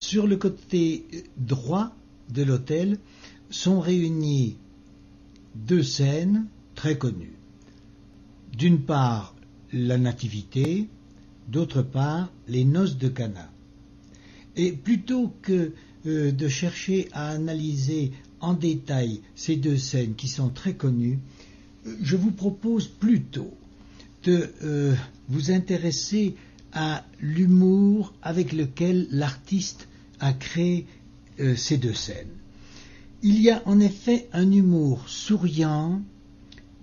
Sur le côté droit de l'autel sont réunies deux scènes très connues. D'une part, la Nativité, d'autre part, les noces de Cana. Et plutôt que de chercher à analyser en détail ces deux scènes qui sont très connues, je vous propose plutôt de vous intéresser à l'humour avec lequel l'artiste a créé ces deux scènes. Il y a en effet un humour souriant,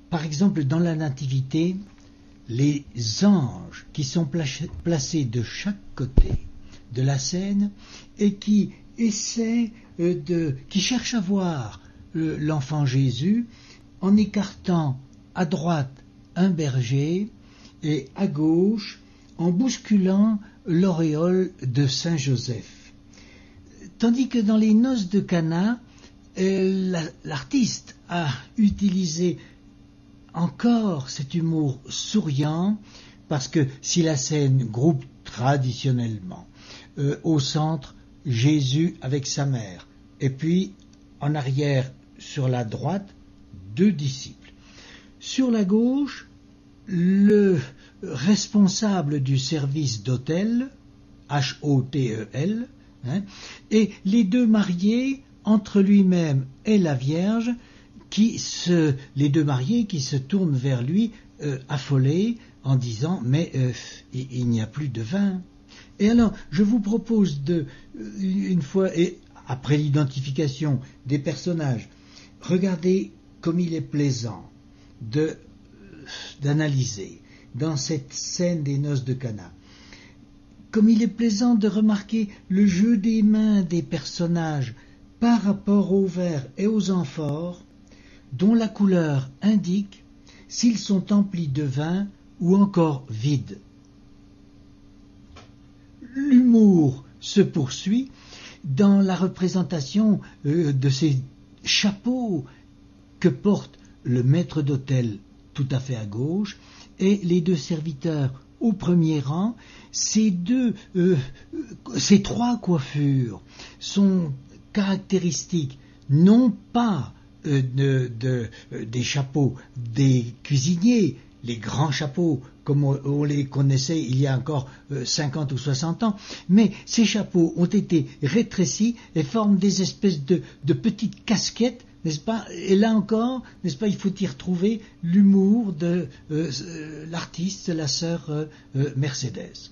par exemple dans la Nativité, les anges qui sont placés de chaque côté de la scène et qui qui cherchent à voir l'enfant Jésus en écartant à droite un berger et à gauche en bousculant l'auréole de Saint Joseph. Tandis que dans les noces de Cana, l'artiste a utilisé encore cet humour souriant, parce que si la scène groupe traditionnellement au centre Jésus avec sa mère, et puis en arrière sur la droite deux disciples. Sur la gauche, le responsable du service d'autel, H-O-T-E-L, et les deux mariés entre lui-même et la Vierge, les deux mariés qui se tournent vers lui affolés en disant « mais il n'y a plus de vin ». Et alors, je vous propose une fois, et après l'identification des personnages, regardez comme il est plaisant d'analyser dans cette scène des noces de Cana. Comme il est plaisant de remarquer le jeu des mains des personnages par rapport aux verres et aux amphores, dont la couleur indique s'ils sont emplis de vin ou encore vides. L'humour se poursuit dans la représentation de ces chapeaux que porte le maître d'autel tout à fait à gauche et les deux serviteurs au premier rang. Ces trois coiffures sont caractéristiques non pas des chapeaux des cuisiniers, les grands chapeaux comme on les connaissait il y a encore 50 ou 60 ans, mais ces chapeaux ont été rétrécis et forment des espèces de petites casquettes, n'est-ce pas? Et là encore, n'est-ce pas, il faut y retrouver l'humour de l'artiste, la sœur Mercedes.